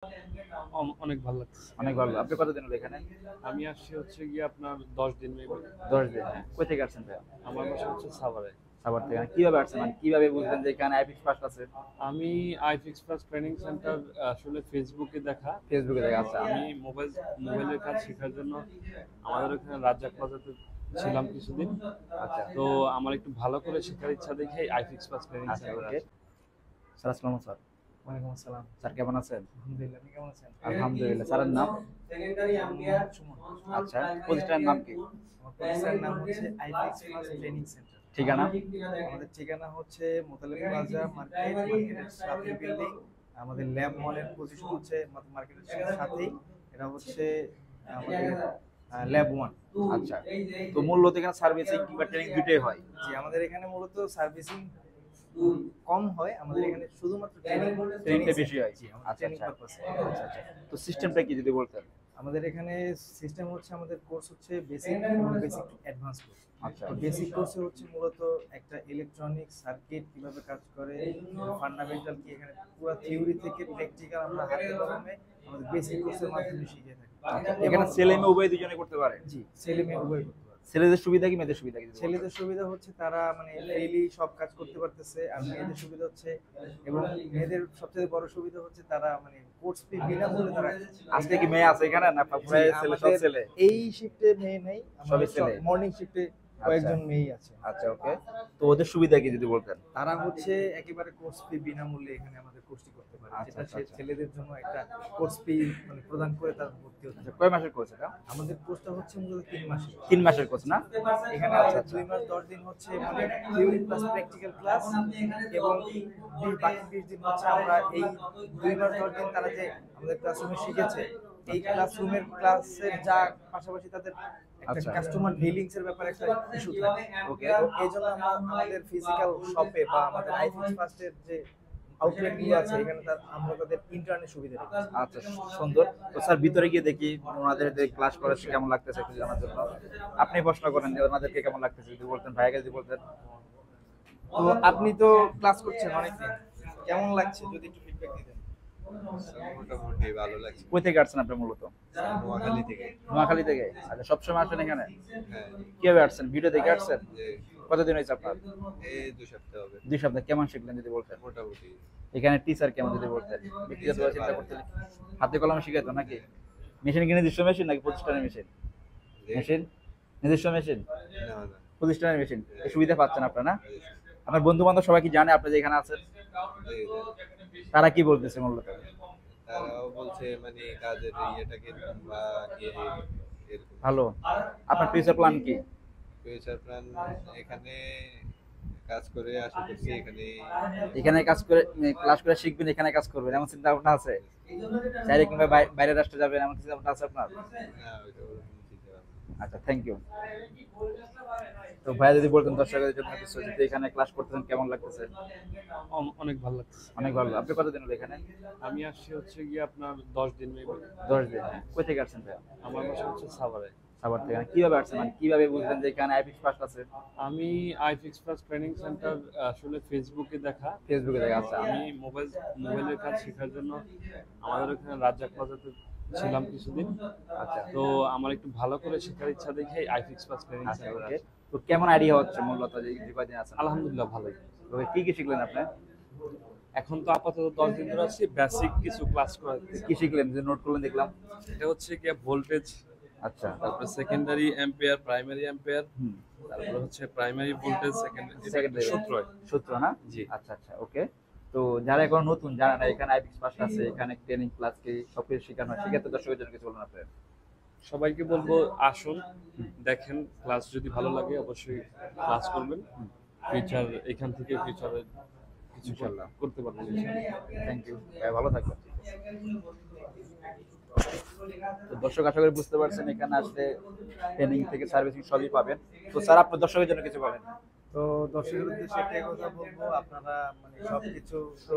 অনেক ভালো লাগছে। অনেক ভালো। আপনি কতদিন হলো এখানে? আমি আসছি হচ্ছে গিয়ে আপনার ১০ দিন মেবি। ১০ দিন। কই থেকে আসছেন ভাইয়া? আমার বাসা হচ্ছে সাভারে। সাভার থেকে। কিভাবে আসছেন? মানে কিভাবে বুঝলেন যে এখানে আইপিএস ফার্স্ট আছে? আমি আইফিক্স প্লাস ট্রেনিং সেন্টার আসলে ফেসবুকে দেখা। ফেসবুকে থেকে। আচ্ছা। আমি মোবাইলের কাজ শেখার জন্য আমাদের ওখানে রাজ্জাক প্লাজাতে ছিলাম কিছুদিন। আচ্ছা। তো আমার একটু ভালো করে শেখার ইচ্ছা দেখে আইফিক্স প্লাস ট্রেনিং আচ্ছা, সেন্টারে ওকে। আসি। স্যার আসসালামু স্যার। ওয়ালাইকুম আসসালাম। স্যার কেমন আছেন? আলহামদুলিল্লাহ, আপনি কেমন আছেন? আলহামদুলিল্লাহ। স্যারের নাম? সুমন। আচ্ছা। প্রতিষ্ঠানের নাম কি? আমার প্রতিষ্ঠানের নাম হচ্ছে আইফিক্স ফার্স্ট ট্রেনিং সেন্টার। ঠিকানা? আমাদের ঠিকানা হচ্ছে মোতালেব প্লাজা মার্কেটের সাথে বিল্ডিং। আমাদের ল্যাব মলের পজিশন হচ্ছে মার্কেটের সাথেই। এটা হচ্ছে আমাদের ল্যাব 1। আচ্ছা। তো মূলত এখানে সার্ভিসিং কিংবা ট্রেনিং দুটোই হয়। জি, আমাদের এখানে মূলত সার্ভিসিং কম হয়। আমাদের এখানে শুধুমাত্র ট্রেনিংটা বেশি হয়। জি, আমাদের আচ্ছা, ট্রেনিং আচ্ছা। পারপাসে। আচ্ছা, আচ্ছা। তো সিস্টেমটা কি যদি বলতেন? আমাদের এখানে সিস্টেম হচ্ছে, আমাদের কোর্স হচ্ছে বেসিক এবং বেসিক টু অ্যাডভান্স কোর্স। আচ্ছা। তো বেসিক কোর্সে হচ্ছে মূলত একটা ইলেকট্রনিক সার্কিট কিভাবে কাজ করে, ফান্ডামেন্টাল কি, এখানে পুরো থিওরি থেকে প্র্যাকটিক্যাল আমরা হাতে কলমে আমাদের বেসিক কোর্সের মাধ্যমে শিখিয়ে থাকি। আচ্ছা। এখানে ছেলে মেয়ে উভয় দুজনে করতে পারে? জি, ছেলে মেয়ে উভয় করতে পারে। ছেলেদের সুবিধা কি মেয়েদের সুবিধা কি? ছেলেদের সুবিধা হচ্ছে তারা মানে ফ্রিলি সব কাজ করতে পারতেছে, আর মেয়েদের সুবিধা হচ্ছে, এবং মেয়েদের সবচেয়ে বড় সুবিধা হচ্ছে তারা মানে কোর্স ফি বিনামূল্যে তারা। আজকে কি মেয়ে আছে এখানে না পুরাই ছেলে? সব ছেলে? এই শিফটে মেয়ে নেই, সবই ছেলে। মর্নিং শিফটে কয়েকজন মেয়েই আছে। আচ্ছা, ওকে। তো ওদের সুবিধা কি যদি বলতেন? তারা হচ্ছে একেবারে কোর্স ফি বিনামূল্যে এখানে আমাদের কোর্সটি করতে পারে, আচ্ছা, যেটা আচ্ছা, আচ্ছা। ছেলেদের জন্য একটা কোর্স ফি মানে প্রদান করে তার ভর্তি হতে আচ্ছা, হবে। কয় মাসের কোর্স এটা? আমাদের কোর্সটা হচ্ছে মূলত 3 মাসের। 3 মাসের কোর্স না? এখানে আচ্ছা, আছে আচ্ছা। 2 মাস 10 দিন হচ্ছে মানে থিওরি প্লাস প্র্যাকটিক্যাল ক্লাস, এবং বাকি 20 দিন হচ্ছে আমরা এই 2 মাস 10 দিন তারা যে আমাদের ক্লাসরুমে শিখেছে, এই ক্লাসরুমের ক্লাসের যা পাশাপাশি তাদের একটা আচ্ছা। কাস্টমার ডিলিংস এর ব্যাপারে একটা ইস্যু থাকে। ওকে। তো এইজন্য আমরা আমাদের ফিজিক্যাল শপে বা আমাদের আইফিক্স ফার্স্টের যে আউটলেট গুলো আছে, এখানে আমরা তাদের ইন্টারনেট সুবিধা রেখেছি। আচ্ছা, সুন্দর। তো স্যার ভিতরে গিয়ে দেখি ওনাদের যে ক্লাস করাচ্ছে কেমন লাগতেছে একটু জানার জন্য। আপনি প্রশ্ন করেন যে ওনাদেরকে কেমন লাগতেছে যদি বলতেন, ভাইয়াকে যদি বলতেন। তো আপনি তো ক্লাস করছেন অনেকদিন, কেমন লাগছে যদি একটু ফিডব্যাক দিতেন? মোটামুটি ভালো লাগছে। কই থেকে আসছেন আপনি মূলত? নোয়াখালী থেকে। নোয়াখালী থেকে? আচ্ছা, সবসময় আসেন এখানে? হ্যাঁ, কিভাবে আসছেন? ভিডিও দেখে আসছেন? যে কতদিন হয়েছে আপনার? এই 2 সপ্তাহ হবে 2 সপ্তাহ। কেমন শিখলেন যদি বলতেন? মোটামুটি। এখানে টিচার কেমন যদি বলতেন? ব্যক্তিগতভাবে চিন্তা করতে হাতে কলমে শিখাইতো নাকি? মেশিন কি নিজস্ব মেশিন নাকি প্রতিষ্ঠানের মেশিন? যে মেশিন নিজস্ব মেশিন, না না প্রতিষ্ঠানের মেশিন। এই সুবিধা পাচ্ছেন আপনারা না? আপনার বন্ধু বান্ধব সবাই কি জানে আপনি যে এখানে আছেন? যে তারা কি বলতেছে মূলত? তারাও বলছে মানে কাজের ইয়েটাকে বা কি এরকম। ভালো। আপনার ফিউচার প্ল্যান কি? ফিউচার প্ল্যান এখানে কাজ করে আশা করছি এখানে। এখানে কাজ করে ক্লাস করে শিখবেন, এখানে কাজ করবেন এমন চিন্তা ভাবনা আছে? চাইলে কিংবা বাইরের রাষ্ট্রে যাবেন এমন চিন্তা ভাবনা আছে আপনার? না, ওইটা ওরকম চিন্তা ভাবনা। আচ্ছা, থ্যাংক ইউ। তো ভাইয়া যদি বলতেন দর্শকদের জন্য কিছু, যদি এখানে ক্লাস করতেছেন কেমন লাগতেছে? অনেক ভালো লাগছে। অনেক ভালো। আপনি কতদিন হলো এখানে? আমি আসছি হচ্ছে গিয়ে আপনার 10 দিন মেবি। 10 দিন। কই থেকে আসছেন ভাইয়া? আমার বাসা হচ্ছে সাভারে। সাভার থেকে। কিভাবে আসছেন? মানে কিভাবে বুঝলেন যে এখানে আইপিএস ফার্স্ট আছে? আমি আইফিক্স প্লাস ট্রেনিং সেন্টার আসলে ফেসবুকে দেখা। ফেসবুকে থেকে। আচ্ছা। আমি মোবাইলের কাজ শেখার জন্য আমাদের ওখানে রাজ্জাক প্লাজাতে ছিলাম কিছুদিন। আচ্ছা। তো আমার একটু ভালো করে শেখার ইচ্ছা দেখে আইফিক্স প্লাস ট্রেনিং আচ্ছা, সেন্টারে ওকে। আসি। তো কেমন আইডিয়া হচ্ছে মূলত যে কয়দিন আছেন? আলহামদুলিল্লাহ ভালোই। তো কি কি শিখলেন আপনি? এখন তো আপাতত 10 দিন ধরে আছি, বেসিক কিছু ক্লাস করাচ্ছি। কি শিখলেন যে নোট করলেন দেখলাম? এটা হচ্ছে গিয়ে ভোল্টেজ, আচ্ছা। তারপরে সেকেন্ডারি অ্যাম্পিয়ার, প্রাইমারি অ্যাম্পিয়ার, হুম। তারপরে হচ্ছে প্রাইমারি ভোল্টেজ, সেকেন্ডারি সেকেন্ডারি সূত্র। সূত্র না? জি। আচ্ছা, আচ্ছা, ওকে। তো যারা এখন নতুন জানা না এখানে আইপিএস ফার্স্ট আছে, এখানে ট্রেনিং ক্লাস কি সবকিছু শেখানো হয়, সেক্ষেত্রে দর্শকদের জন্য কিছু বলুন আপনি। সবাইকে বলবো আসুন, দেখেন, ক্লাস যদি ভালো লাগে অবশ্যই ক্লাস করবেন। ফিউচার এখান থেকে ফিউচারে কিছু ইনশাআল্লাহ করতে পারবেন ইনশাআল্লাহ। থ্যাংক ইউ ভাই, ভালো থাকবেন। তো দর্শক আশা করি বুঝতে পারছেন এখানে আসলে ট্রেনিং থেকে সার্ভিসিং সবই পাবেন। তো স্যার আপনার দর্শকের জন্য কিছু বলেন। তো দর্শকের উদ্দেশ্যে একটা কথা বলবো, আপনারা মানে সবকিছু তো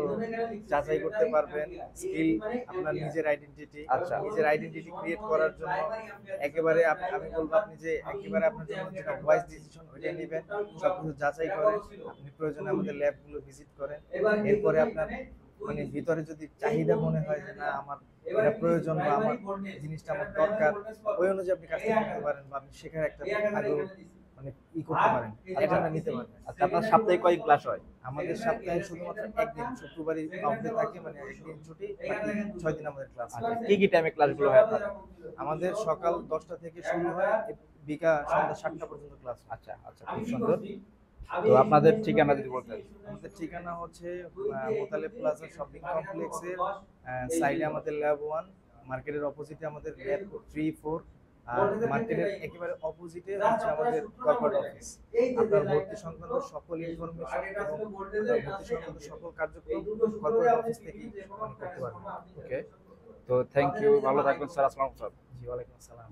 যাচাই করতে পারবেন। স্কিল, আপনার নিজের আইডেন্টিটি, আচ্ছা। নিজের আইডেন্টিটি ক্রিয়েট করার জন্য একেবারে আমি বলবো আপনি যে একেবারে আপনার জন্য যেটা ওয়াইজ ডিসিশন ওইটাই নেবেন। সবকিছু যাচাই করেন, আপনি প্রয়োজনে আমাদের ল্যাবগুলো ভিজিট করেন। এরপরে আপনার মানে ভিতরে যদি চাহিদা মনে হয় যে না আমার এটা প্রয়োজন বা আমার জিনিসটা আমার দরকার, ওই অনুযায়ী আপনি কাজটা করতে পারেন বা আপনি শেখার একটা আগ্রহ মানে করতে পারেন, এটা আমরা নিতে পারেন। আচ্ছা, আপনার সাপ্তাহিক কয়েক ক্লাস হয়? আমাদের সপ্তাহে শুধুমাত্র একদিন শুক্রবারই অফ ডে থাকে, মানে একদিন ছুটি, বাকি 6 দিন আমাদের ক্লাস হয়। কি কি টাইমে ক্লাসগুলো হয় আপনার? আমাদের সকাল 10টা থেকে শুরু হয়, বিকাল সন্ধ্যা 7টা পর্যন্ত ক্লাস হয়। আচ্ছা আচ্ছা, খুব সুন্দর। তো আপনাদের ঠিকানা যদি বলতেন। আমাদের ঠিকানা হচ্ছে মোতালেব প্লাজা শপিং কমপ্লেক্সের সাইডে আমাদের ল্যাব 1, মার্কেটের অপোজিটে আমাদের ল্যাব 3-4, আর মার্কেটের একেবারে অপোজিটে হচ্ছে আমাদের কর্পোরেট অফিস। আপনার ভর্তি সংক্রান্ত সকল ইনফরমেশন এবং আপনার ভর্তি সংক্রান্ত সকল কার্যক্রম কর্পোরেট অফিস থেকেই করতে পারবেন। ওকে, তো থ্যাংক ইউ, ভালো থাকবেন স্যার। আসসালামু আলাইকুম স্যার। জি, ওয়ালাইকুম আসসালাম।